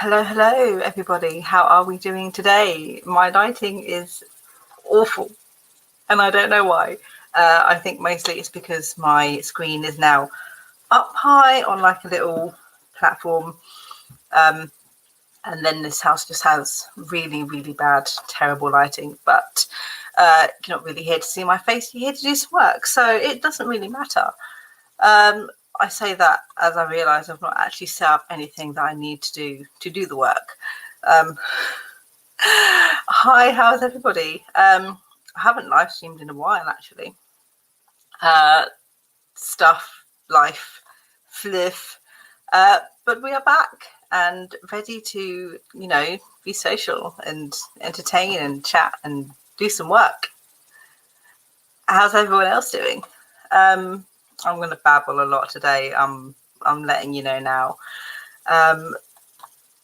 Hello, everybody. How are we doing today? My lighting is awful, and I don't know why. I think mostly it's because my screen is now up high on like a little platform, and then this house just has really, really bad, terrible lighting. But you're not really here to see my face. You're here to do some work, so it doesn't really matter. I say that as I realise I've not actually set up anything that I need to do the work. Hi, how's everybody? I haven't live streamed in a while, actually. Life, fliff. But we are back and ready to, be social and entertain and chat and do some work. How's everyone else doing? I'm going to babble a lot today. I'm letting you know now.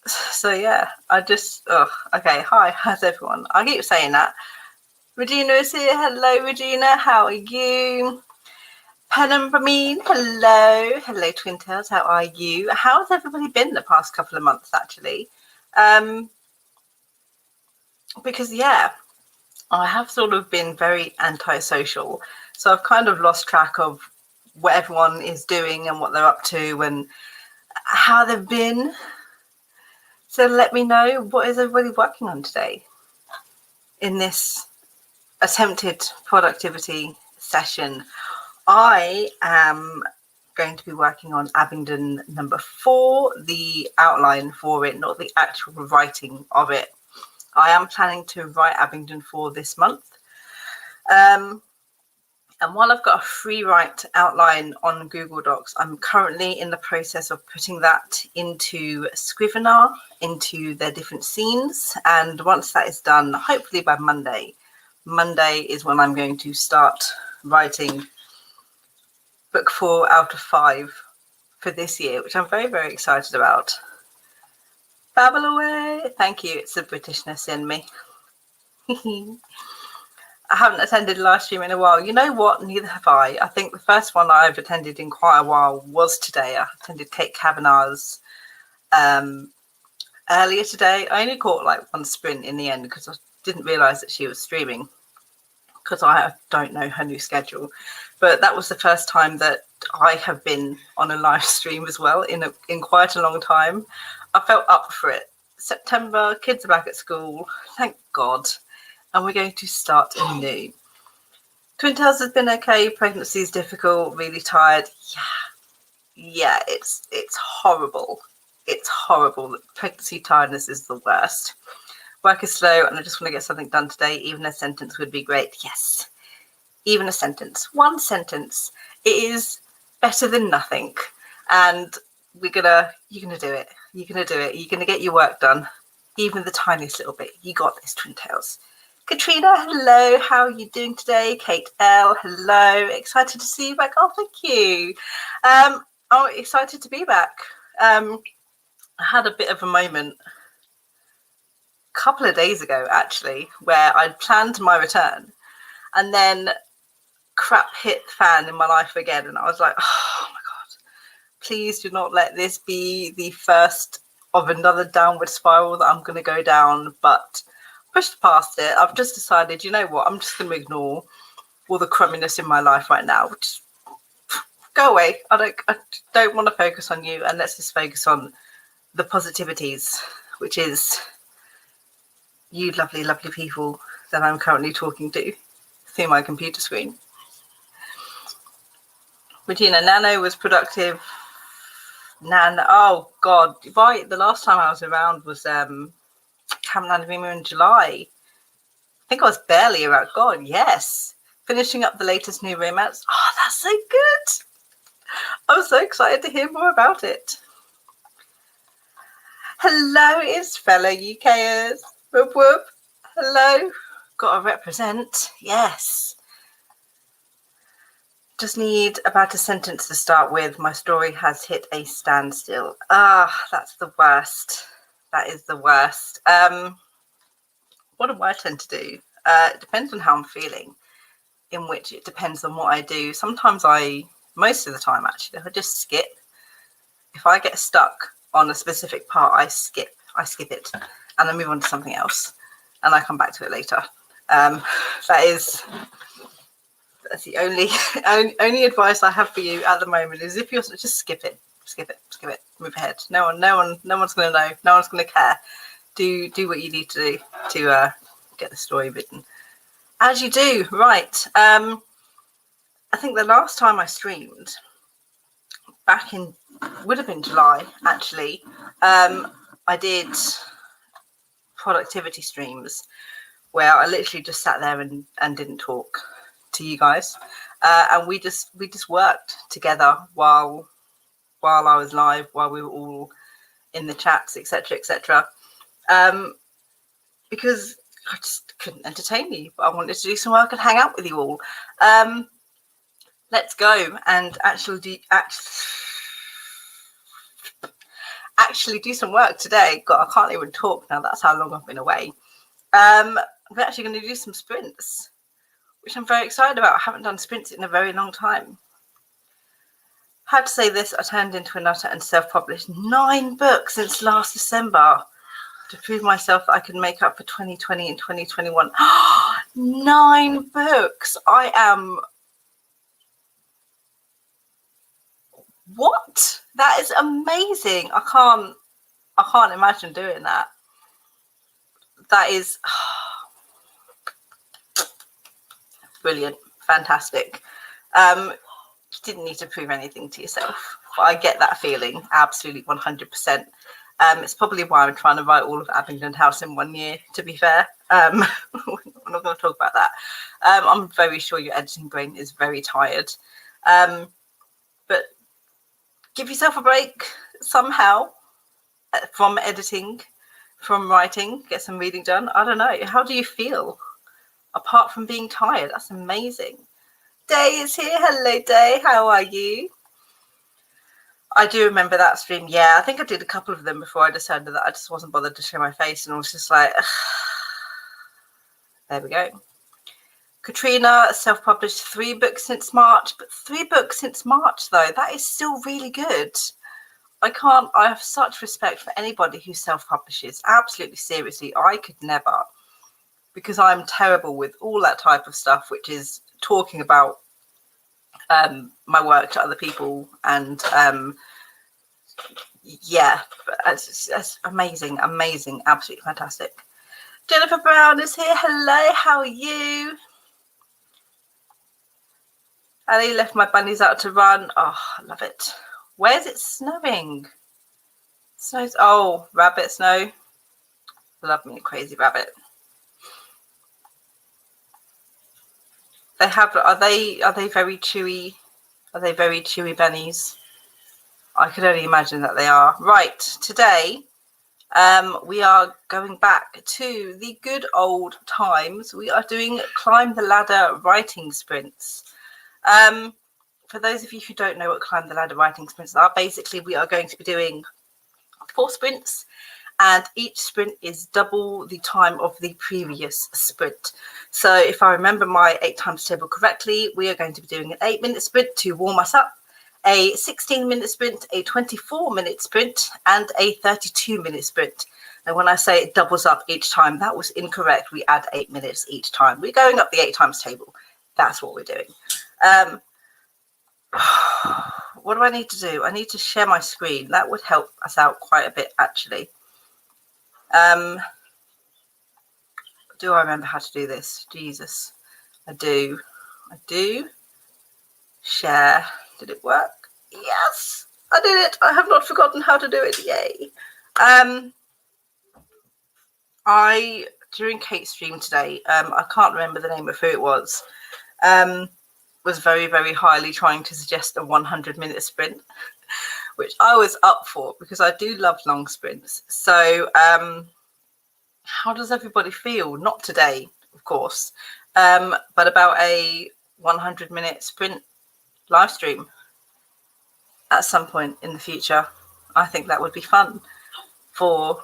So yeah, okay. Hi, how's everyone? I keep saying that. Regina is here. Hello, Regina. How are you? Penambramine, hello, Twin Tails. How are you? How's everybody been the past couple of months, actually? Because I have sort of been very antisocial, so I've kind of lost track of what everyone is doing and what they're up to and how they've been. So let me know, what is everybody working on today in this attempted productivity session? I am going to be working on Abingdon number 4, the outline for it, not the actual writing of it. I am planning to write Abingdon 4 this month. And while I've got a free write outline on Google Docs, I'm currently in the process of putting that into Scrivener, into their different scenes. And once that is done, hopefully by Monday is when I'm going to start writing book 4 out of 5 for this year, which I'm very, very excited about. Babble away. Thank you. It's the Britishness in me. I haven't attended a live stream in a while. You know what? Neither have I. I think the first one I've attended in quite a while was today. I attended Kate Kavanagh's earlier today. I only caught like one sprint in the end because I didn't realise that she was streaming because I don't know her new schedule. But that was the first time that I have been on a live stream as well in quite a long time. I felt up for it. September, kids are back at school. Thank God. And we're going to start anew. Twin Tails has been okay. Pregnancy is difficult, really tired. Yeah, it's horrible. It's horrible. Pregnancy tiredness is the worst. Work is slow and I just want to get something done today. Even a sentence would be great. Yes, even a sentence. One sentence. It is better than nothing. And you're gonna do it. You're gonna do it. You're gonna get your work done. Even the tiniest little bit. You got this, Twin Tails. Katrina, hello. How are you doing today? Kate L, hello. Excited to see you back. Oh, thank you. I'm excited to be back. I had a bit of a moment a couple of days ago, actually, where I'd planned my return and then crap hit the fan in my life again. And I was like, oh my God, please do not let this be the first of another downward spiral that I'm going to go down. But pushed past it. I've just decided, you know what, I'm just going to ignore all the crumminess in my life right now. Just go away. I don't want to focus on you, and let's just focus on the positivities, which is you lovely, lovely people that I'm currently talking to through my computer screen. Regina, Nano was productive. Oh God, right. The last time I was around was Camp Nanaimo in July. I think I was barely around. God, yes. Finishing up the latest new romance. Oh, that's so good. I'm so excited to hear more about it. Hello, it's fellow UKers. Whoop whoop. Hello. Got to represent. Yes. Just need about a sentence to start with. My story has hit a standstill. That's the worst. That is the worst. What do I tend to do? It depends on how I'm feeling, in which it depends on what I do. Sometimes most of the time actually, I just skip. If I get stuck on a specific part, I skip. I skip it and I move on to something else and I come back to it later. That's the only advice I have for you at the moment is if you're just skip it, move ahead. No one's going to know. No one's going to care. Do what you need to do to get the story written. As you do, right. I think the last time I streamed back in, would have been July, actually. I did productivity streams where I literally just sat there and didn't talk to you guys. And we just worked together while I was live, while we were all in the chats, etc., etc. Because I just couldn't entertain you. But I wanted to do some work and hang out with you all. Let's go and actually do some work today. God, I can't even talk now. That's how long I've been away. We're actually going to do some sprints, which I'm very excited about. I haven't done sprints in a very long time. I had to say this, I turned into a nutter and self-published 9 books since last December to prove myself that I could make up for 2020 and 2021. 9 books! I am... What? That is amazing. I can't imagine doing that. That is brilliant, fantastic. You didn't need to prove anything to yourself, but I get that feeling absolutely 100%. It's probably why I'm trying to write all of Abingdon House in 1 year, to be fair. We're not going to talk about that. I'm very sure your editing brain is very tired. But give yourself a break somehow from editing, from writing, get some reading done. I don't know. How do you feel apart from being tired? That's amazing. Day is here. Hello, Day. How are you? I do remember that stream. Yeah, I think I did a couple of them before I decided that I just wasn't bothered to show my face, and I was just like, ugh. There we go. Katrina, self-published 3 books since March, but 3 books since March, though, that is still really good. I have such respect for anybody who self-publishes. Absolutely, seriously, I could never, because I'm terrible with all that type of stuff, which is talking about my work to other people. And yeah, it's amazing, absolutely fantastic. Jennifer Brown is here. Hello, how are you? Ali left my bunnies out to run. Oh, I love it. Where's it snowing? Snows. Oh, rabbit snow. Love me a crazy rabbit. They have. Are they very chewy? Are they very chewy bunnies? I could only imagine that they are. Right. Today, we are going back to the good old times. We are doing Climb the Ladder writing sprints. For those of you who don't know what Climb the Ladder writing sprints are, basically we are going to be doing 4 sprints, and each sprint is double the time of the previous sprint. So if I remember my 8 times table correctly, we are going to be doing an 8-minute sprint to warm us up, a 16-minute sprint, a 24-minute sprint, and a 32-minute sprint. And when I say it doubles up each time, that was incorrect. We add 8 minutes each time. We're going up the 8 times table. That's what we're doing. What do I need to do? I need to share my screen. That would help us out quite a bit, actually. Do I remember how to do this? Jesus, I do. Share. Did it work? Yes, I did it. I have not forgotten how to do it. Yay. During Kate's stream today, I can't remember the name of who it was very, very highly trying to suggest a 100-minute sprint, which I was up for because I do love long sprints. So how does everybody feel? Not today, of course, but about a 100-minute sprint live stream at some point in the future. I think that would be fun for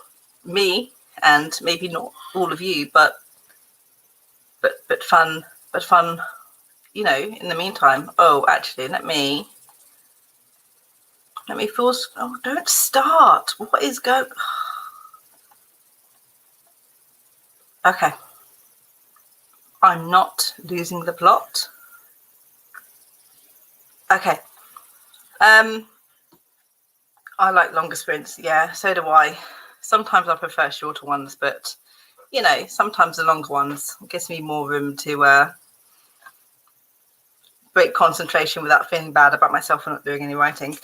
me, and maybe not all of you, but fun, you know, in the meantime. Oh, actually, let me force. Oh, don't start. What is going? Okay. I'm not losing the plot. Okay. I like longer sprints. Yeah, so do I. Sometimes I prefer shorter ones, but you know, sometimes the longer ones gives me more room to break concentration without feeling bad about myself for not doing any writing.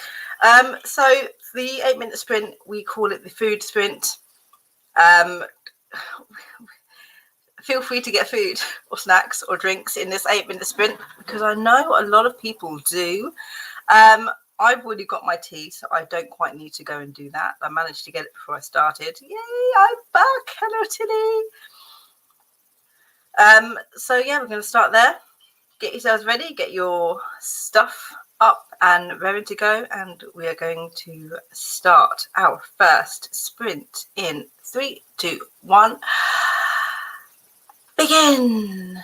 So the 8-minute sprint, we call it the food sprint. Feel free to get food or snacks or drinks in this 8-minute sprint, because I know a lot of people do. I've already got my tea, so I don't quite need to go and do that. I managed to get it before I started. Yay, I'm back. Hello, Tilly. So yeah, we're going to start there. Get yourselves ready, get your stuff up and ready to go, and we are going to start our first sprint in 3, 2, 1. Begin.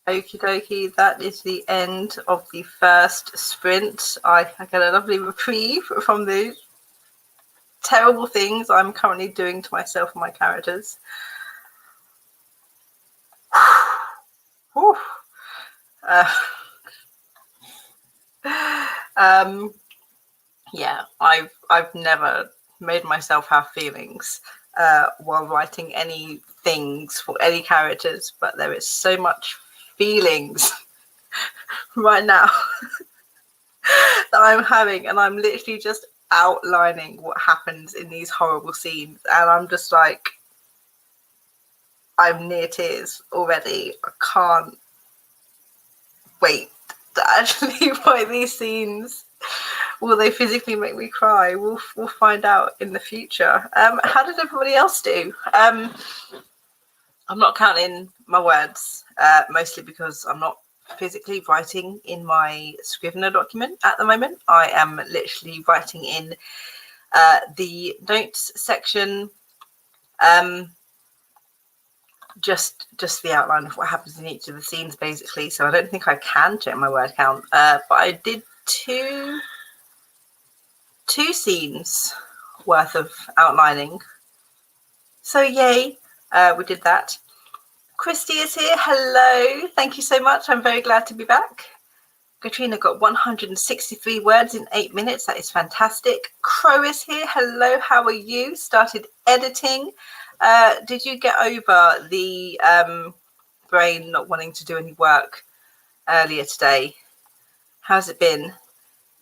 Okie dokie, that is the end of the first sprint. I get a lovely reprieve from the terrible things I'm currently doing to myself and my characters. Yeah, I've never made myself have feelings while writing any things for any characters, but there is so much feelings right now that I'm having, and I'm literally just outlining what happens in these horrible scenes, and I'm just like, I'm near tears already. I can't wait to actually write these scenes. Will they physically make me cry? We'll find out in the future. How did everybody else do? I'm not counting my words, mostly because I'm not physically writing in my Scrivener document at the moment. I am literally writing in the notes section, just the outline of what happens in each of the scenes, basically. So I don't think I can check my word count, but I did two scenes worth of outlining. So yay, we did that. Christy is here. Hello. Thank you so much. I'm very glad to be back. Katrina got 163 words in 8 minutes. That is fantastic. Crow is here. Hello. How are you? Started editing. Did you get over the brain not wanting to do any work earlier today? How's it been?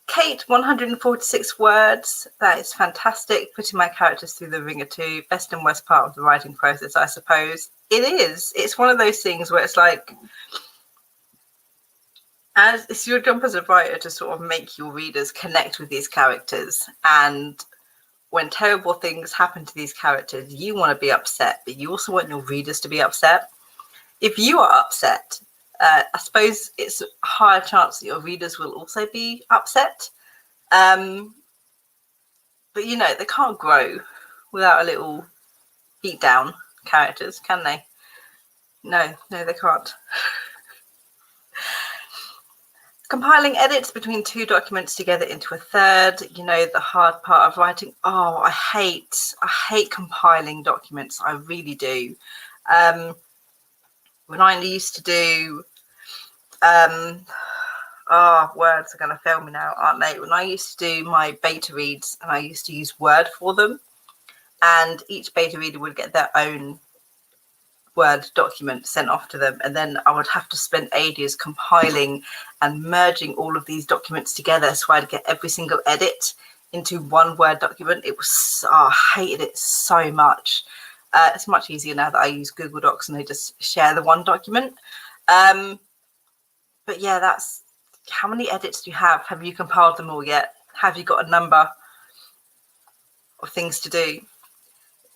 Kate, 146 words. That is fantastic. Putting my characters through the ringer too. Best and worst part of the writing process, I suppose. It is. It's one of those things where it's like, as it's your job as a writer to sort of make your readers connect with these characters. And when terrible things happen to these characters, you want to be upset, but you also want your readers to be upset. If you are upset, I suppose it's a higher chance that your readers will also be upset. But you know, they can't grow without a little beat down characters, can they? No, they can't. Compiling edits between two documents together into a third, you know, the hard part of writing. Oh, I hate compiling documents. I really do. When I used to do, words are going to fail me now, aren't they? When I used to do my beta reads, and I used to use Word for them, and each beta reader would get their own Word document sent off to them, and then I would have to spend ages compiling and merging all of these documents together so I'd get every single edit into one Word document. It was, I hated it so much. It's much easier now that I use Google Docs and they just share the one document. But yeah, that's, how many edits do you have? Have you compiled them all yet? Have you got a number of things to do?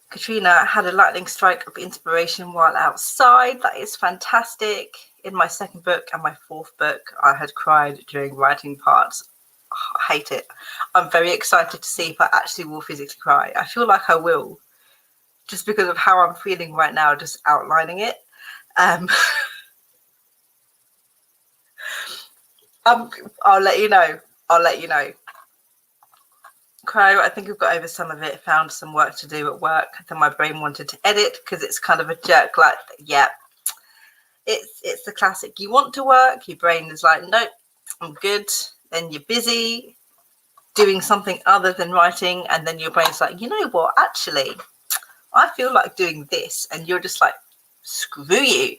Katrina had a lightning strike of inspiration while outside. That is fantastic. In my second book and my fourth book, I had cried during writing parts. Oh, I hate it. I'm very excited to see if I actually will physically cry. I feel like I will, just because of how I'm feeling right now, just outlining it. I'll let you know. Crow, I think I've got over some of it, found some work to do at work. Then my brain wanted to edit because it's kind of a jerk, like, yeah, it's the classic. You want to work, your brain is like, nope, I'm good. Then you're busy doing something other than writing, and then your brain's like, you know what, actually, I feel like doing this. And you're just like, screw you.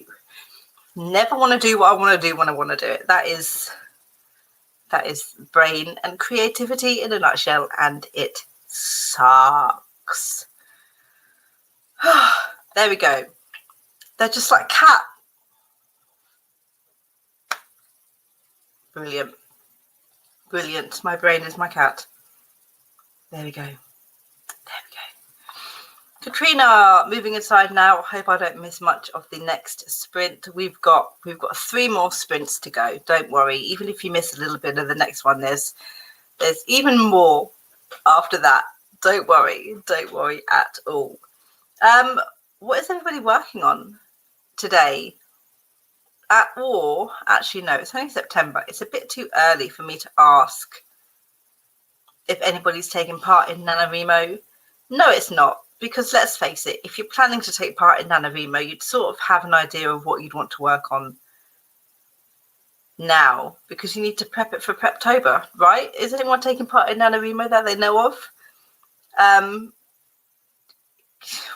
Never want to do what I want to do when I want to do it. That is brain and creativity in a nutshell, and it sucks. There we go. They're just like cat. Brilliant. My brain is my cat. There we go. Katrina, moving inside now. I hope I don't miss much of the next sprint. We've got 3 more sprints to go. Don't worry. Even if you miss a little bit of the next one, there's even more after that. Don't worry at all. What is everybody working on today? Actually, no, it's only September. It's a bit too early for me to ask if anybody's taking part in NaNoWriMo. No, it's not. Because let's face it, if you're planning to take part in NaNoWriMo, you'd sort of have an idea of what you'd want to work on now, because you need to prep it for Preptober, right? Is anyone taking part in NaNoWriMo that they know of?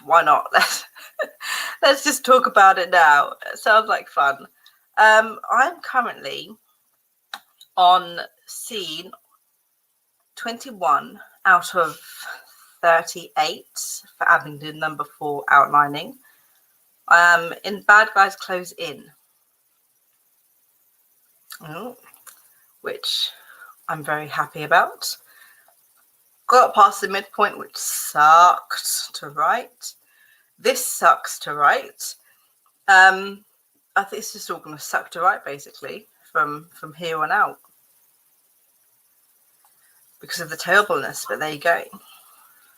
Why not? Let's just talk about it now. It sounds like fun. I'm currently on scene 21 out of 38 for Abingdon number 4 outlining. In Bad Guys Close In, which I'm very happy about. Got past the midpoint, which sucked to write. This sucks to write. I think it's just all going to suck to write, basically, from here on out, because of the terribleness. But there you go.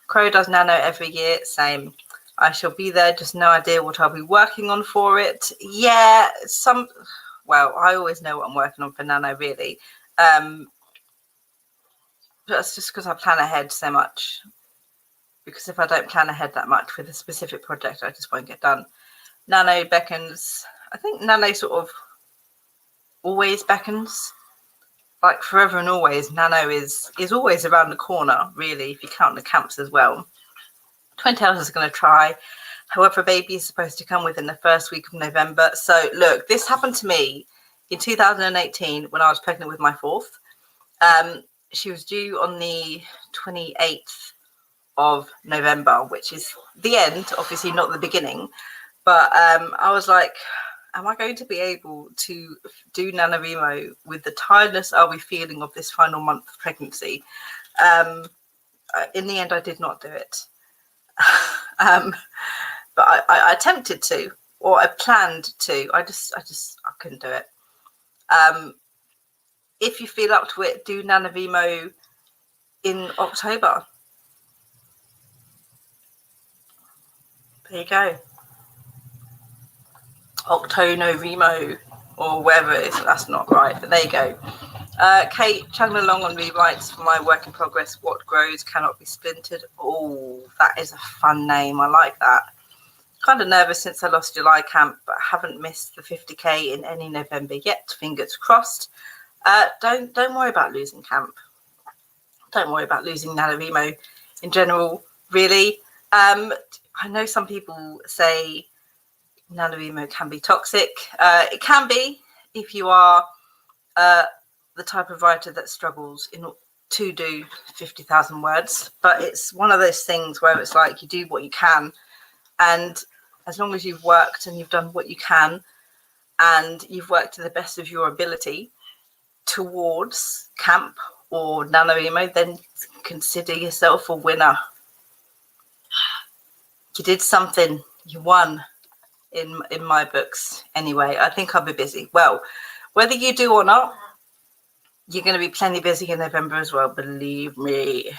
Crow does Nano every year. Same. I shall be there. Just no idea what I'll be working on for it. Yeah, well, I always know what I'm working on for Nano, really. That's just because I plan ahead so much. Because if I don't plan ahead that much with a specific project, I just won't get done. Nano beckons. I think Nano sort of always beckons. Like forever and always, Nano is always around the corner, really, if you count the camps as well. Twin Tails is going to try. However, baby is supposed to come within the first week of November. So, look, this happened to me in 2018 when I was pregnant with my fourth. She was due on the 28th of November, which is the end, obviously not the beginning. But I was like, am I going to be able to do NaNoWriMo with the tiredness I'll be feeling of this final month of pregnancy? In the end, I did not do it. But I attempted to, or I planned to. I couldn't do it. If you feel up to it, do NaNoWriMo in October. There you go. NaNoWriMo, or wherever it is. That's not right, but there you go. Kate, chugging along on rewrites for my work in progress. What grows cannot be splintered. Oh, that is a fun name. I like that. Kind of nervous since I lost July camp, but haven't missed the 50k in any November yet. Fingers crossed. Don't worry about losing camp. Don't worry about losing NaNoWriMo in general, really. I know some people say NaNoWriMo can be toxic. It can be if you are the type of writer that struggles to do 50,000 words. But it's one of those things where it's like you do what you can. And as long as you've worked and you've done what you can and you've worked to the best of your ability towards camp or NaNoWriMo, then consider yourself a winner. You did something. You won in my books. Anyway, I think I'll be busy. Well, whether you do or not, you're going to be plenty busy in November as well, believe me.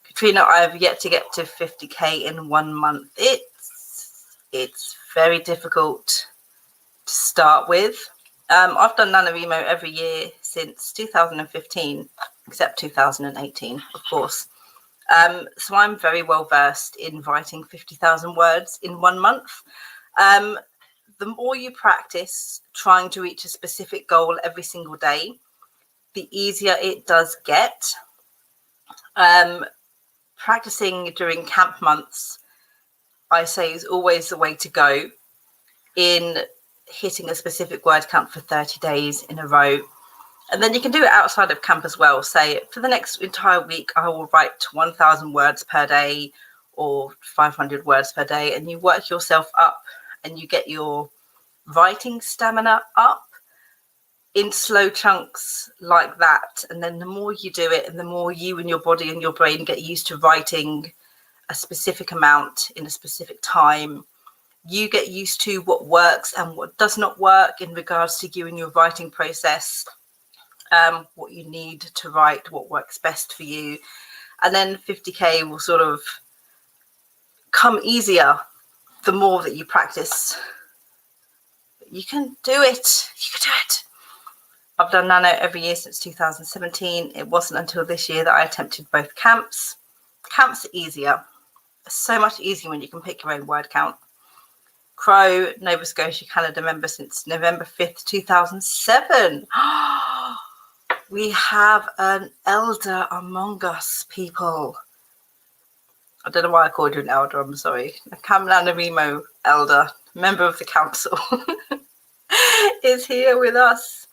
Katrina, I have yet to get to 50k in 1 month. It's very difficult to start with. I've done NaNoWriMo every year since 2015, except 2018, of course. So I'm very well versed in writing 50,000 words in 1 month. The more you practice trying to reach a specific goal every single day, the easier it does get. Practicing during camp months, I say, is always the way to go in hitting a specific word count for 30 days in a row. And then you can do it outside of camp as well. Say, for the next entire week, I will write 1,000 words per day or 500 words per day. And you work yourself up and you get your writing stamina up in slow chunks like that. And then the more you do it and the more you and your body and your brain get used to writing a specific amount in a specific time, you get used to what works and what does not work in regards to you and your writing process, what you need to write, what works best for you. And then 50k will sort of come easier the more that you practice. You can do it. You can do it. I've done Nano every year since 2017. It wasn't until this year that I attempted both camps. Camps are easier. It's so much easier when you can pick your own word count. Crow, Nova Scotia, Canada member since November 5th, 2007. We have an elder among us, people. I don't know why I called you an elder, I'm sorry. Kamlanarimo elder, member of the council, is here with us.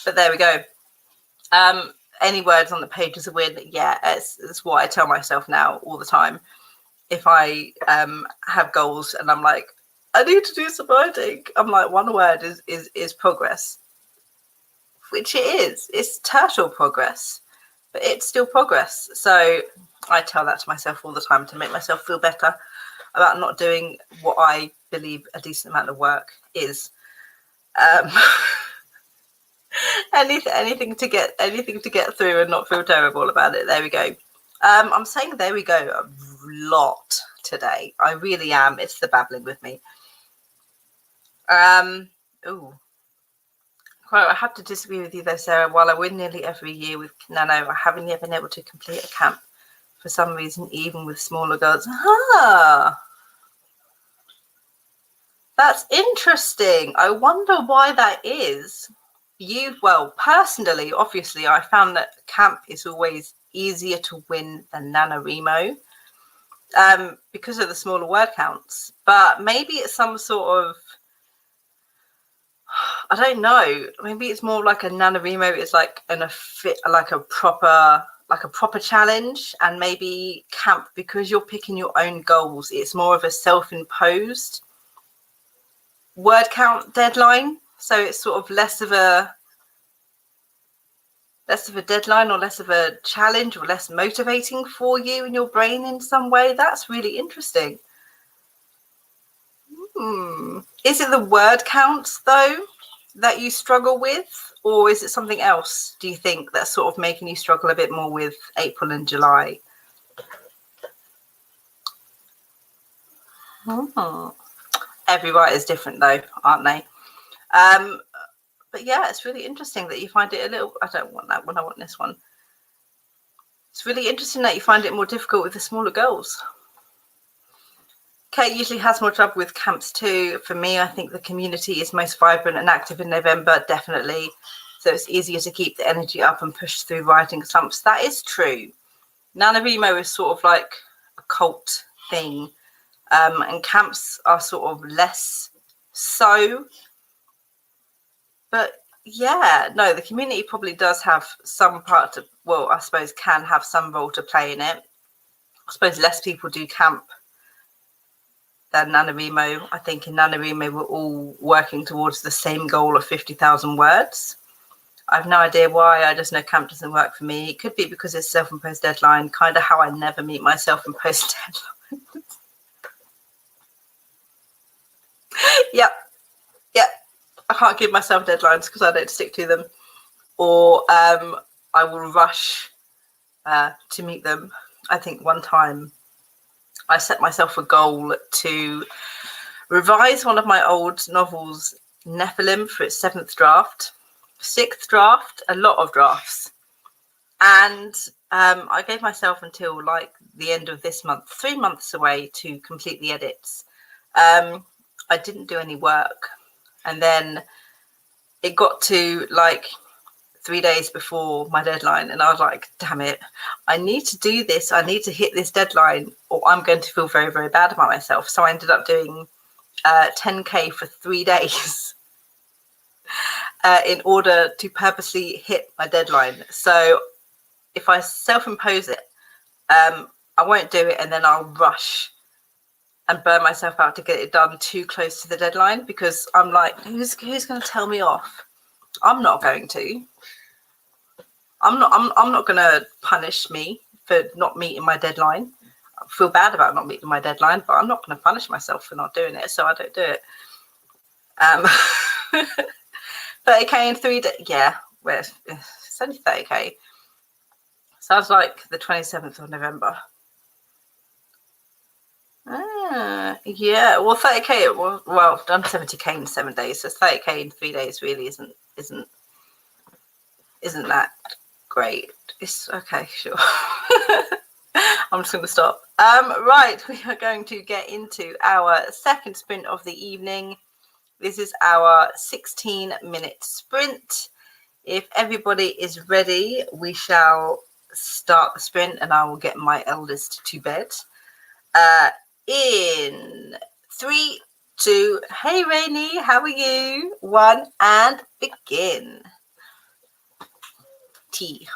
But there we go. Any words on the page is a win. Yeah, it's what I tell myself now all the time. If I have goals and I'm like, I need to do some writing, I'm like, one word is progress, which it is. It's turtle progress, but it's still progress. So I tell that to myself all the time to make myself feel better about not doing what I believe a decent amount of work is. Anything to get through and not feel terrible about it. There we go. I'm saying there we go a lot today. I really am. It's the babbling with me. Ooh. Quite, I have to disagree with you though, Sarah. While I win nearly every year with Nano, I haven't yet been able to complete a camp for some reason, even with smaller girls. That's interesting. I wonder why that is. Well, personally, obviously, I found that camp is always easier to win than NaNoWriMo because of the smaller word counts. But maybe it's some sort of, I don't know. Maybe it's more like a NaNoWriMo is like a proper challenge, and maybe camp, because you're picking your own goals, it's more of a self-imposed word count deadline. So it's sort of less of a deadline, or less of a challenge, or less motivating for you in your brain in some way. That's really interesting. Is it the word counts though that you struggle with, or is it something else, do you think, that's sort of making you struggle a bit more with April and July? Every writer is different though, aren't they? But yeah, it's really interesting that you find it a little, I don't want that one, I want this one. It's really interesting that you find it more difficult with the smaller girls. Kate usually has more trouble with camps too. For me, I think the community is most vibrant and active in November, definitely. So it's easier to keep the energy up and push through writing slumps. That is true. NaNoWriMo is sort of like a cult thing. And camps are sort of less so. But yeah, no, the community probably does have some part to, well, I suppose can have some role to play in it. I suppose less people do camp than NaNoWriMo. I think in NaNoWriMo we're all working towards the same goal of 50,000 words. I have no idea why. I just know camp doesn't work for me. It could be because it's self-imposed deadline, kind of how I never meet my self-imposed deadline. Yep. I can't give myself deadlines because I don't stick to them, or I will rush to meet them. I think one time I set myself a goal to revise one of my old novels, Nephilim, for its 7th draft, 6th draft, a lot of drafts. And I gave myself until like the end of this month, 3 months away, to complete the edits. I didn't do any work. And then it got to like 3 days before my deadline, and I was like, damn it, I need to do this. I need to hit this deadline, or I'm going to feel very, very bad about myself. So I ended up doing 10K for 3 days in order to purposely hit my deadline. So if I self-impose it, I won't do it, and then I'll rush and burn myself out to get it done too close to the deadline, because I'm like, who's going to tell me off? I'm not going to. I'm not going to punish me for not meeting my deadline. I feel bad about not meeting my deadline, but I'm not going to punish myself for not doing it, so I don't do it. 30K in 3 days. Yeah, well, it's only 30K. Sounds like the 27th of November. Yeah, well, 30k. Well, I've done 70k in 7 days, so 30k in 3 days really isn't that great. It's okay, sure. I'm just going to stop. Right, we are going to get into our second sprint of the evening. This is our 16-minute sprint. If everybody is ready, we shall start the sprint, and I will get my eldest to bed. In 3, 2, hey Rainy, how are you? 1, and begin. Tea.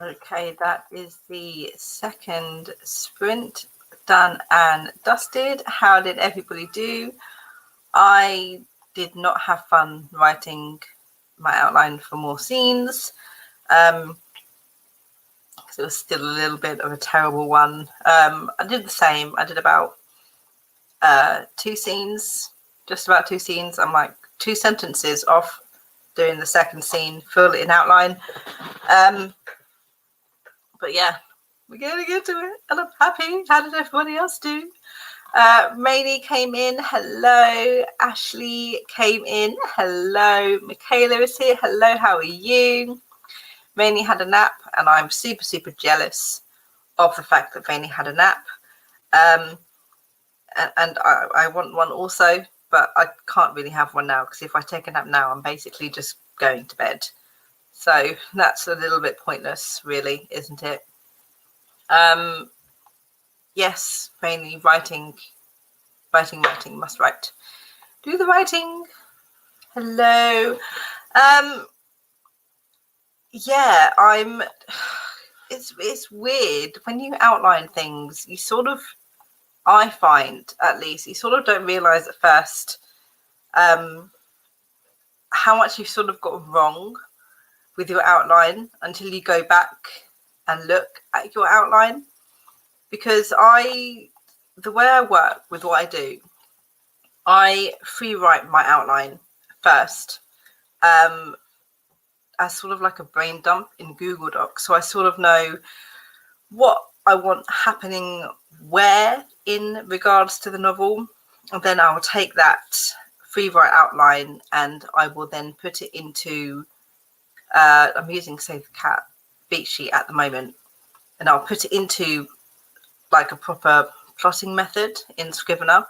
Okay, that is the second sprint done and dusted. How did everybody do? I did not have fun writing my outline for more scenes. Because it was still a little bit of a terrible one. I did the same. I did about 2 scenes, just about 2 scenes. I'm like 2 sentences off doing the second scene, full in outline. But yeah, we're going to get to it, and I'm happy. How did everybody else do? Rainy came in. Hello. Ashley came in. Hello. Michaela is here. Hello. How are you? Rainy had a nap, and I'm super, super jealous of the fact that Rainy had a nap. And I want one also, but I can't really have one now, because if I take a nap now, I'm basically just going to bed. So that's a little bit pointless, really, isn't it? Yes, mainly writing, must write. Do the writing. Hello. Yeah, it's weird when you outline things, you sort of, I find at least, you sort of don't realize at first how much you've sort of got wrong with your outline until you go back and look at your outline. Because the way I work with what I do, I free write my outline first as sort of like a brain dump in Google Docs. So I sort of know what I want happening where in regards to the novel. And then I will take that free write outline and I will then put it into, I'm using Save the Cat beat sheet at the moment, and I'll put it into like a proper plotting method in Scrivener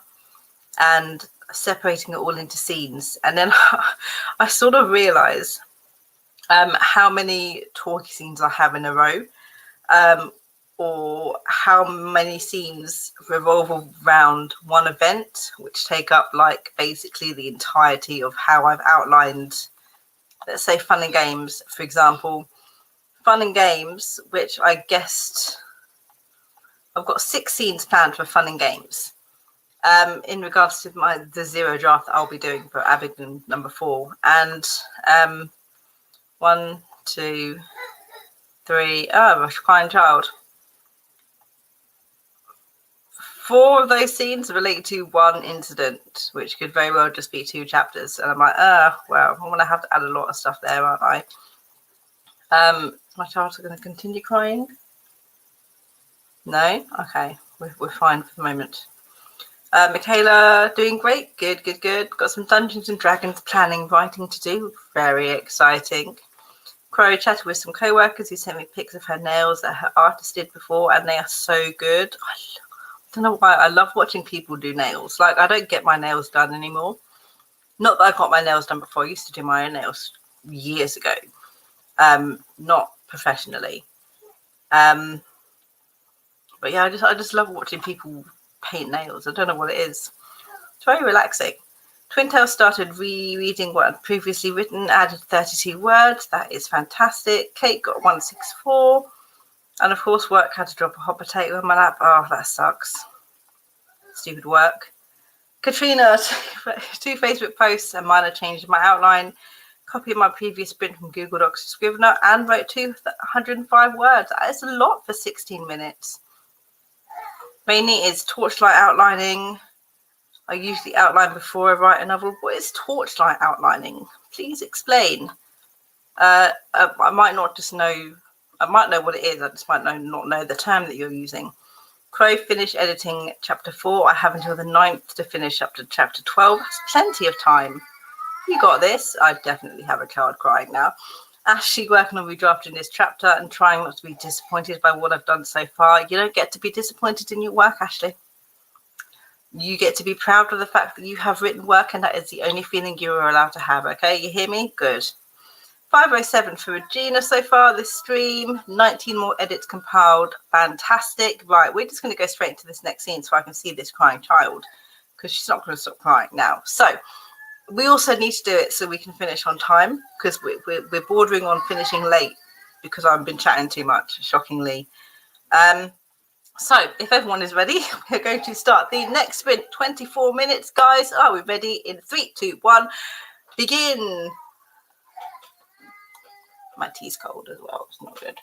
and separating it all into scenes. And then I sort of realize how many talky scenes I have in a row, or how many scenes revolve around one event, which take up like basically the entirety of how I've outlined, let's say, Fun and Games, for example. Fun and Games, which I guessed, I've got 6 scenes planned for Fun and Games. In regards to the 0 draft that I'll be doing for Abingdon number 4, and 1, 2, 3, Crying Child. 4 of those scenes relate to one incident, which could very well just be 2 chapters. And I'm like, well, I'm gonna have to add a lot of stuff there, aren't I? My child's going to continue crying. No? Okay, we're fine for the moment. Michaela, doing great. Good. Got some Dungeons and Dragons planning, writing to do. Very exciting. Crow chatted with some co-workers who sent me pics of her nails that her artist did before, and they are so good. I don't know why. I love watching people do nails. Like, I don't get my nails done anymore. Not that I got my nails done before. I used to do my own nails years ago. Not professionally. But yeah, I just love watching people paint nails. I don't know what it is. It's very relaxing. Twin Tails started rereading what I'd previously written, added 32 words. That is fantastic. Kate got 164. And of course, work had to drop a hot potato in my lap. Oh, that sucks. Stupid work. Katrina, 2 Facebook posts, a minor change in my outline, copy of my previous sprint from Google Docs to Scrivener, and wrote 205 words. That is a lot for 16 minutes. Mainly is torchlight outlining. I usually outline before I write a novel. What is torchlight outlining? Please explain. I might not just know. I might know what it is. I just might not know the term that you're using. Crow finished editing chapter 4. I have until the 9th to finish up to chapter 12. That's plenty of time. You got this. I definitely have a child crying now. Ashley working on redrafting this chapter and trying not to be disappointed by what I've done so far. You don't get to be disappointed in your work, Ashley. You get to be proud of the fact that you have written work, and that is the only feeling you are allowed to have, okay? You hear me? Good. 507 for Regina so far this stream. 19 more edits compiled. Fantastic. Right, we're just going to go straight into this next scene so I can see this crying child, because she's not going to stop crying now. So we also need to do it so we can finish on time, because we're bordering on finishing late because I've been chatting too much, shockingly. So if everyone is ready, we're going to start the next sprint. 24 minutes, guys. Are we ready? In 3, 2, 1, begin. My tea's cold as well. It's not good.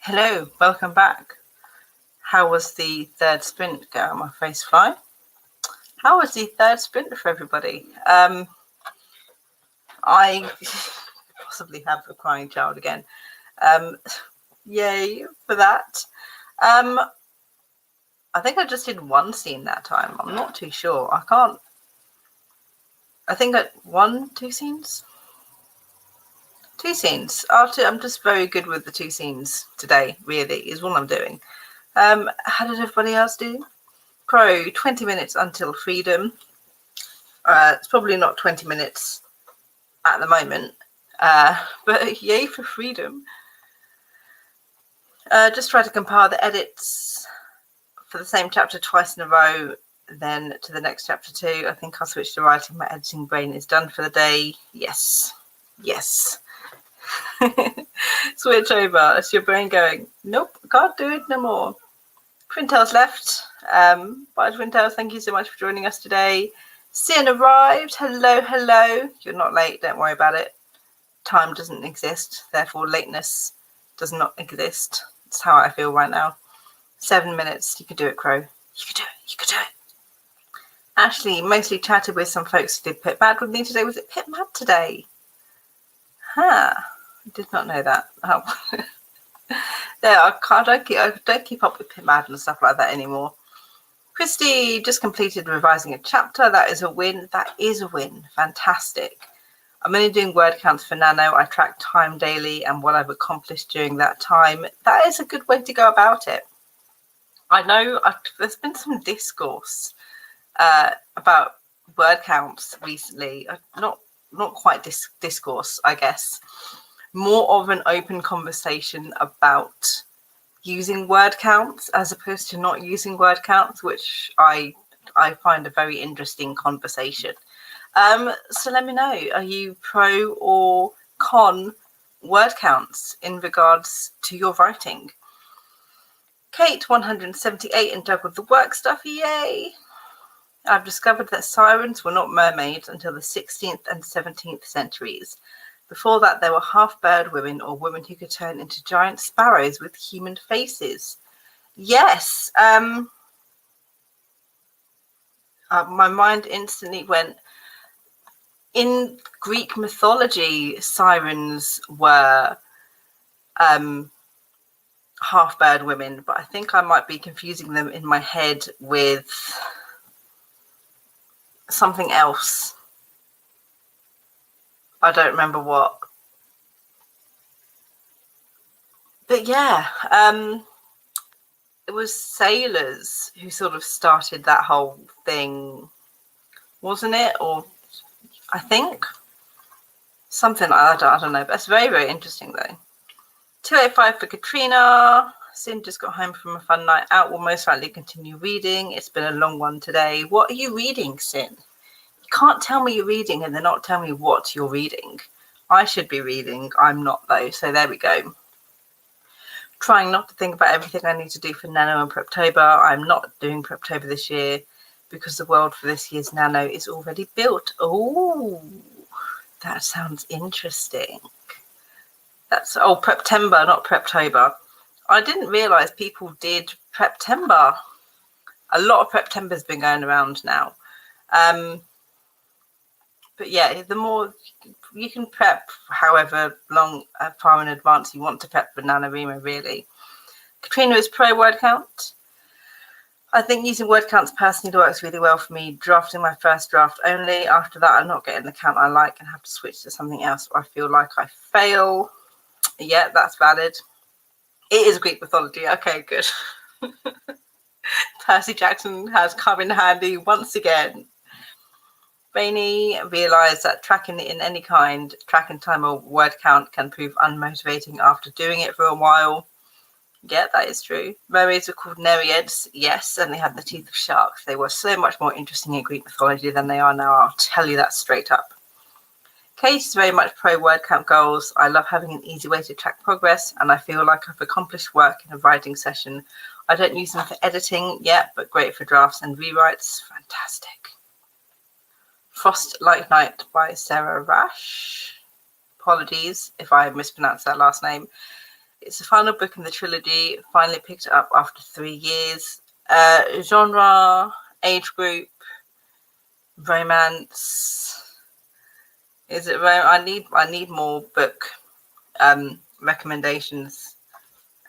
Hello, welcome back. How was the third sprint? Get out of my face, fly. How was the third sprint for everybody? I possibly have a crying child again. Yay for that. I think I just did one scene that time. I'm not too sure. I think two scenes? Two scenes. I'm just very good with the two scenes today, really, is what I'm doing. How did everybody else do? Crow, 20 minutes until freedom. It's probably not 20 minutes at the moment, but yay for freedom. Just try to compile the edits for the same chapter twice in a row, then to the next chapter too. I think I'll switch to writing. My editing brain is done for the day. Yes. Switch over. It's your brain going, nope, can't do it no more. Twintails left. Bye, Twintails. Thank you so much for joining us today. Sin arrived. Hello. You're not late. Don't worry about it. Time doesn't exist. Therefore, lateness does not exist. That's how I feel right now. 7 minutes. You could do it, Crow. You could do it. Ashley mostly chatted with some folks who did Pit Mad with me today. Was it Pit Mad today? I did not know that. Oh. There, I don't keep up with Pit Mad and stuff like that anymore. Christy just completed revising a chapter. That is a win. Fantastic. I'm only doing word counts for Nano. I track time daily and what I've accomplished during that time. That is a good way to go about it. I know there's been some discourse about word counts recently. Not quite discourse, I guess. More of an open conversation about using word counts as opposed to not using word counts, which I find a very interesting conversation. So let me know, are you pro or con word counts in regards to your writing? Kate, 178 and juggled the work stuff, yay! I've discovered that sirens were not mermaids until the 16th and 17th centuries. Before that, there were half-bird women or women who could turn into giant sparrows with human faces. Yes. My mind instantly went, in Greek mythology, sirens were half-bird women, but I think I might be confusing them in my head with something else. I don't remember what. But yeah, it was sailors who sort of started that whole thing, wasn't it? Or I think something, I don't know. But it's very, very interesting though. 285 for Katrina. Sin just got home from a fun night out. Will most likely continue reading. It's been a long one today. What are you reading, Sin? You can't tell me you're reading and then not tell me what you're reading. I should be reading. I'm not though. So there we go. Trying not to think about everything I need to do for Nano and Preptober. I'm not doing Preptober this year because the world for this year's Nano is already built. Oh, that sounds interesting. That's Preptember, not Preptober. I didn't realise people did Preptember. A lot of Preptember's been going around now. But yeah, the more you can prep, however long, far in advance you want to prep for NaNoWriMo, really. Katrina is pro word count. I think using word counts personally works really well for me. Drafting my first draft only. After that, I'm not getting the count I like and have to switch to something else or I feel like I fail. Yeah, that's valid. It is Greek mythology. Okay, good. Percy Jackson has come in handy once again. Rainey realised that tracking in any kind, track and time or word count can prove unmotivating after doing it for a while. Yeah, that is true. Mermaids were called Nereids, yes, and they had the teeth of sharks. They were so much more interesting in Greek mythology than they are now. I'll tell you that straight up. Kate is very much pro word count goals. I love having an easy way to track progress, and I feel like I've accomplished work in a writing session. I don't use them for editing yet, but great for drafts and rewrites. Fantastic. Frost Like Night by Sarah Rash. Apologies if I mispronounced that last name. It's the final book in the trilogy. Finally picked it up after 3 years. Genre, age group, romance. Is it? I need more book recommendations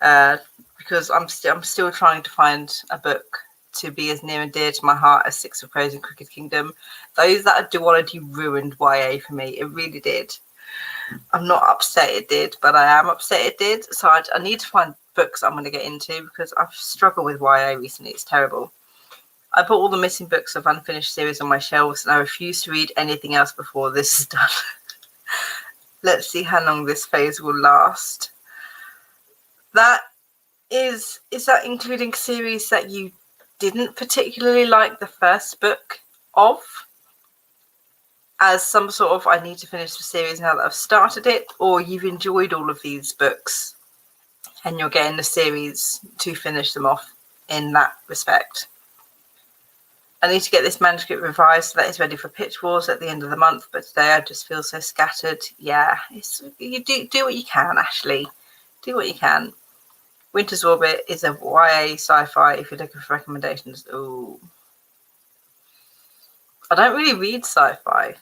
because I'm still trying to find a book to be as near and dear to my heart as Six of Crows and Crooked Kingdom. Those that are duology ruined YA for me. It really did. I'm not upset it did, but I am upset it did. So I need to find books I'm going to get into because I've struggled with YA recently. It's terrible. I put all the missing books of unfinished series on my shelves and I refuse to read anything else before this is done. Let's see how long this phase will last. That is that including series that you didn't particularly like the first book of? As some sort of, I need to finish the series now that I've started it, or you've enjoyed all of these books and you're getting the series to finish them off in that respect. I need to get this manuscript revised so that it's ready for Pitch Wars at the end of the month, but today I just feel so scattered. Yeah, you do what you can, Ashley. Do what you can. Winter's Orbit is a YA sci-fi if you're looking for recommendations. Ooh. I don't really read sci-fi.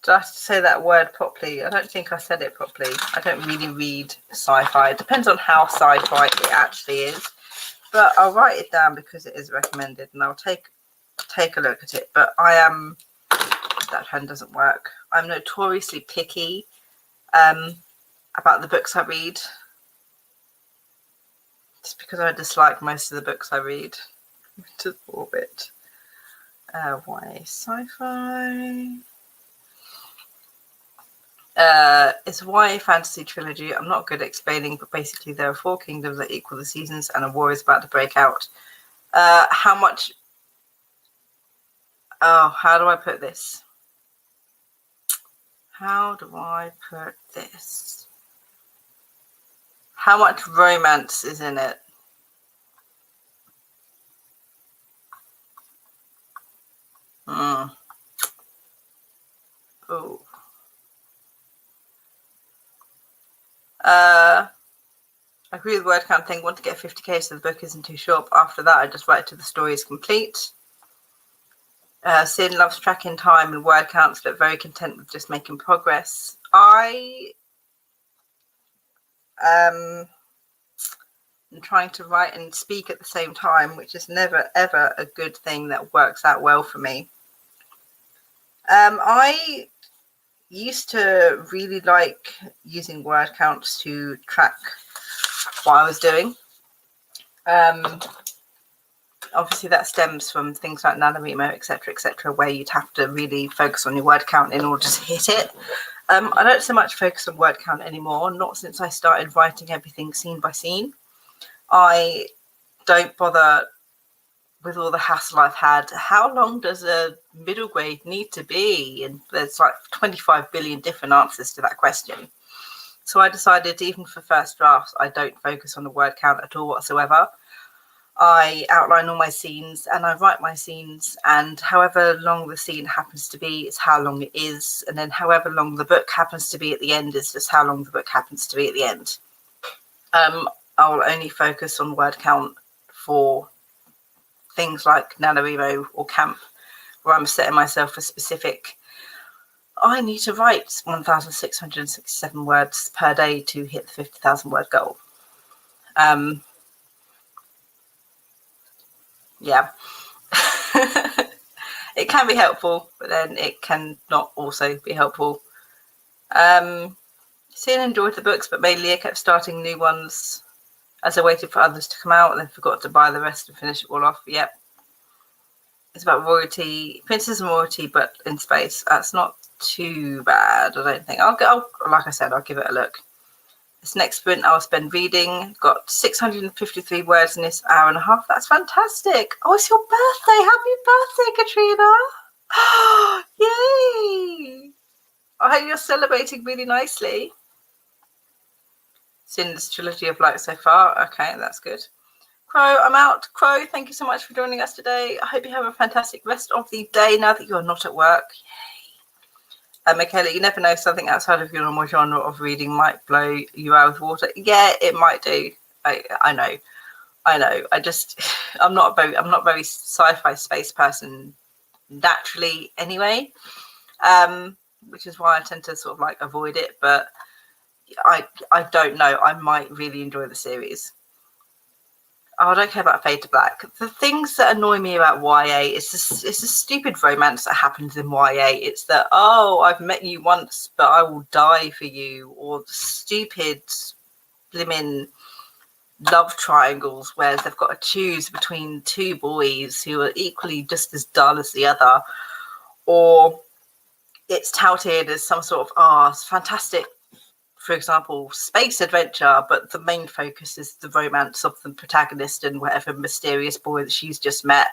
Do I have to say that word properly? I don't think I said it properly. I don't really read sci-fi. It depends on how sci-fi it actually is. But I'll write it down because it is recommended and I'll take a look at it. But I am... That pen doesn't work. I'm notoriously picky about the books I read. Just because I dislike most of the books I read. Winter's Orbit. YA sci-fi... it's a YA fantasy trilogy. I'm not good at explaining, but basically there are 4 kingdoms that equal the seasons and a war is about to break out. How much... Oh, how do I put this? How do I put this? How much romance is in it? Oh. I agree with the word count thing. Want to get 50k so the book isn't too short. But after that, I just write till the story is complete. Sin loves tracking time and word counts, but very content with just making progress. I am trying to write and speak at the same time, which is never ever a good thing that works out well for me. I used to really like using word counts to track what I was doing. Obviously that stems from things like NaNoWriMo, etc., where you'd have to really focus on your word count in order to hit it. I don't so much focus on word count anymore, not since I started writing everything scene by scene. I don't bother with all the hassle I've had. How long does a middle grade need to be? And there's like 25 billion different answers to that question. So I decided, even for first drafts, I don't focus on the word count at all whatsoever. I outline all my scenes and I write my scenes, and however long the scene happens to be is how long it is, and then however long the book happens to be at the end is just how long the book happens to be at the end. I'll only focus on word count for things like NaNoWriMo or Camp, where I'm setting myself a specific... I need to write 1,667 words per day to hit the 50,000 word goal. Yeah. It can be helpful, but then it can not also be helpful. Sin enjoyed the books, but mainly I kept starting new ones as I waited for others to come out and then forgot to buy the rest and finish it all off. Yep. It's about royalty, Princess and royalty, but in space. That's not too bad, I don't think. I'll like I said, I'll give it a look. This next sprint I'll spend reading. Got 653 words in this hour and a half. That's fantastic. Oh, it's your birthday. Happy birthday, Katrina. Yay. I hope you're celebrating really nicely. Sin's trilogy of light so far. Okay, that's good. Crow, I'm out. Crow, thank you so much for joining us today. I hope you have a fantastic rest of the day now that you're not at work. Michaela, you never know, something outside of your normal genre of reading might blow you out of water. Yeah, it might do. I know. I'm not very sci-fi space person naturally anyway, which is why I tend to sort of like avoid it. But I don't know. I might really enjoy the series. Oh, I don't care about Fade to Black. The things that annoy me about YA is it's a stupid romance that happens in YA. It's that, oh, I've met you once, but I will die for you, or the stupid blimmin' love triangles where they've got to choose between two boys who are equally just as dull as the other, or it's touted as some sort of fantastic, for example, space adventure, but the main focus is the romance of the protagonist and whatever mysterious boy that she's just met,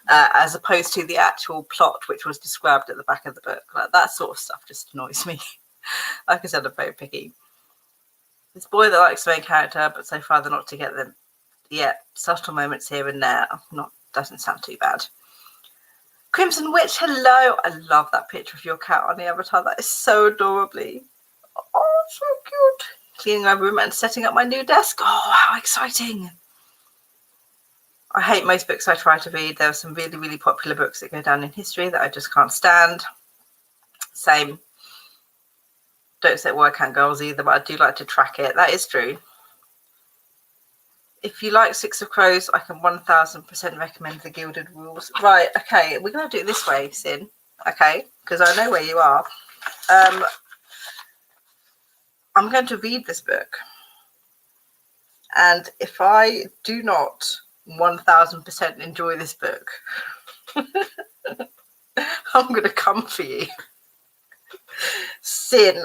as opposed to the actual plot which was described at the back of the book. Like, that sort of stuff just annoys me. Like I said, I'm very picky. This boy that likes the main character, but so far they're not together yet. Subtle moments here and there. Doesn't sound too bad. Crimson Witch, hello. I love that picture of your cat on the avatar. That is so adorably. Oh, so cute. Cleaning my room and setting up my new desk. Oh, how exciting. I hate most books I try to read. There are some really, really popular books that go down in history that I just can't stand. Same. Don't say I can't girls either, but I do like to track it. That is true. If you like Six of Crows, I can 1000% recommend The Gilded Rules. Right, okay, we're going to do it this way, Sin. Okay, because I know where you are. I'm going to read this book. And if I do not 1000% enjoy this book, I'm going to come for you. Sin.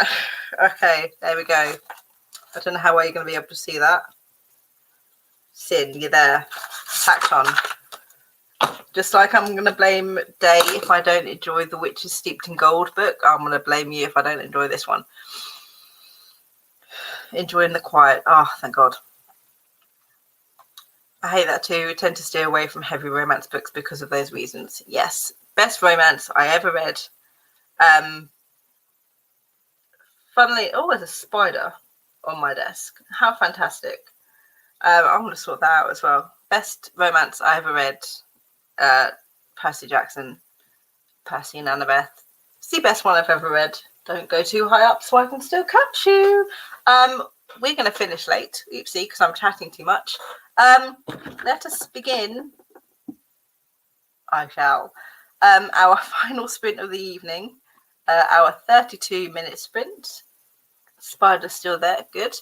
Okay, there we go. I don't know how well you're going to be able to see that. Sin, you're there. Tacked on. Just like I'm going to blame Day if I don't enjoy the Witches Steeped in Gold book, I'm going to blame you if I don't enjoy this one. Enjoying the quiet. Oh, thank God. I hate that too. I tend to stay away from heavy romance books because of those reasons. Yes. Best romance I ever read. Funnily, there's a spider on my desk. How fantastic. I'm going to sort that out as well. Best romance I ever read. Percy Jackson. Percy and Annabeth. It's the best one I've ever read. Don't go too high up so I can still catch you. We're going to finish late. Oopsie, because I'm chatting too much. Let us begin. I shall. Our final sprint of the evening. Our 32-minute sprint. Spider's still there. Good.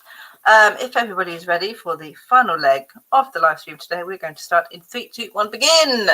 If everybody is ready for the final leg of the live stream today, we're going to start in 3, 2, 1, begin.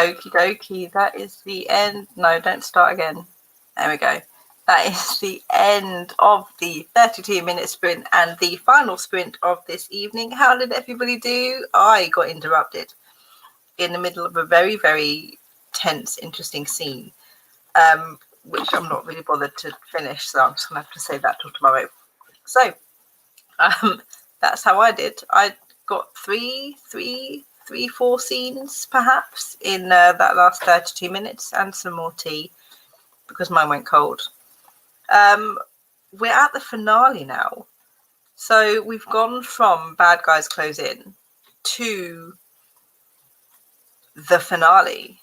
Okie dokie, that is the end. No, don't start again. There we go. That is the end of the 32-minute sprint and the final sprint of this evening. How did everybody do? I got interrupted in the middle of a very, very tense, interesting scene, which I'm not really bothered to finish, so I'm just going to have to save that till tomorrow. So, that's how I did. I got four scenes perhaps in that last 32 minutes and some more tea because mine went cold. We're at the finale now. So we've gone from Bad Guys Close In to the finale.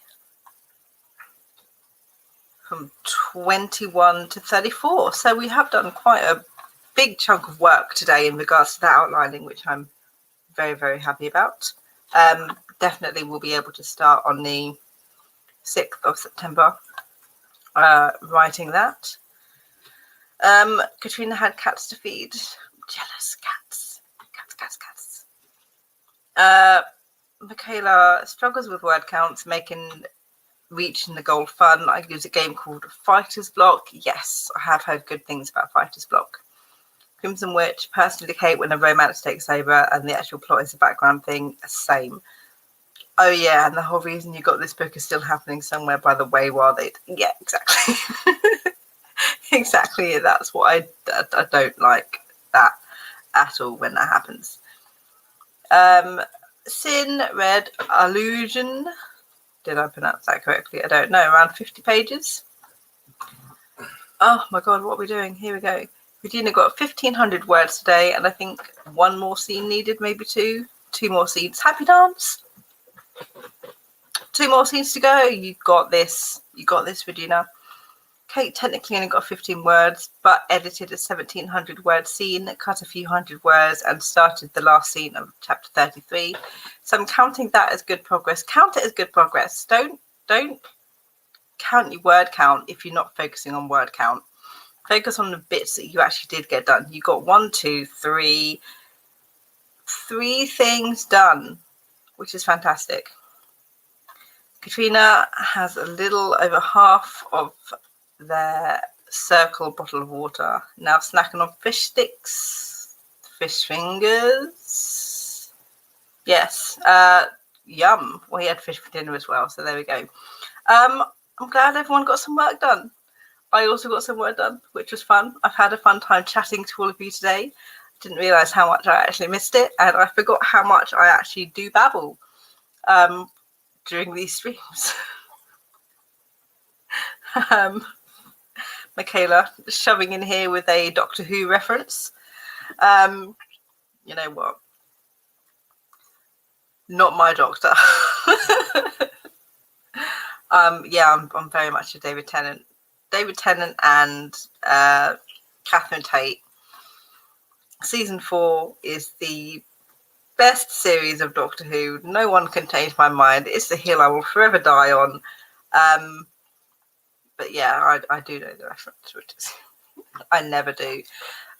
From 21 to 34. So we have done quite a big chunk of work today in regards to that outlining, which I'm very, very happy about. Definitely will be able to start on the 6th of September writing that. Katrina had cats to feed. Jealous cats. Cats. Michaela struggles with word counts, making reaching the goal fun. I use a game called Fighter's Block. Yes, I have heard good things about Fighter's Block. Crimson Witch, personally hate when a romance takes over and the actual plot is a background thing. Same. Oh yeah, and the whole reason you got this book is still happening somewhere by the way while they... Yeah, exactly. Exactly, that's what I don't like that at all when that happens. Sin read Illusion. Did I pronounce that correctly? I don't know. Around 50 pages. Oh my god, what are we doing? Here we go. Regina got 1,500 words today, and I think one more scene needed, maybe two more scenes. Happy dance. 2 more scenes to go. You got this, Regina. Kate technically only got 15 words, but edited a 1,700 word scene, cut a few hundred words, and started the last scene of chapter 33. So I'm counting that as good progress. Count it as good progress. Don't count your word count if you're not focusing on word count. Focus on the bits that you actually did get done. You got 3 things done, which is fantastic. Katrina has a little over half of their circle bottle of water. Now snacking on fish sticks, fish fingers. Yes, yum. Well, he had fish for dinner as well, so there we go. I'm glad everyone got some work done. I also got some work done, which was fun. I've had a fun time chatting to all of you today. Didn't realise how much I actually missed it, and I forgot how much I actually do babble during these streams. Michaela shoving in here with a Doctor Who reference. You know what? Not my doctor. Yeah, I'm very much a David Tennant. David Tennant and Catherine Tate. Season 4 is the best series of Doctor Who. No one can change my mind. It's the hill I will forever die on. But yeah, I do know the reference, which is I never do.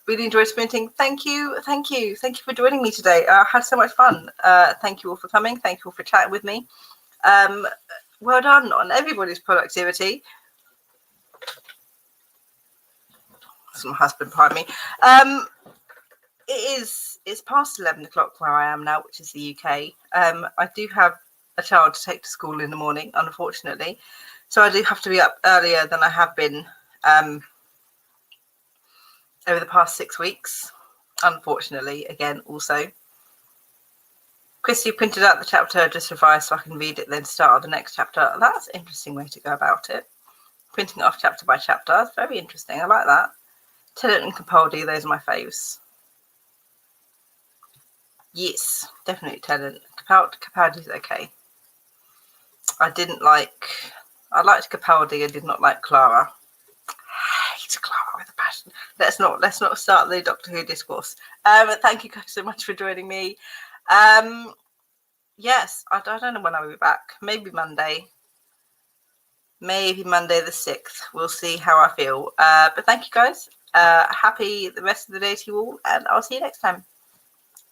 Really enjoyed sprinting. Thank you for joining me today. I had so much fun. Thank you all for coming. Thank you all for chatting with me. Well done on everybody's productivity. That's my husband behind me. It's past 11 o'clock where I am now, which is the UK. I do have a child to take to school in the morning, unfortunately. So I do have to be up earlier than I have been over the past 6 weeks, unfortunately, again, also. Christy printed out the chapter just revised so I can read it, then start on the next chapter. That's an interesting way to go about it. Printing it off chapter by chapter. That's very interesting. I like that. Tennant and Capaldi, those are my faves. Yes, definitely Tennant. Capaldi's okay. I liked Capaldi. I did not like Clara. I hate Clara with a passion. Let's not start the Doctor Who discourse. Thank you guys so much for joining me. Yes, I don't know when I'll be back. Maybe Monday. Maybe Monday the 6th. We'll see how I feel. But thank you guys. Happy the rest of the day to you all, and I'll see you next time.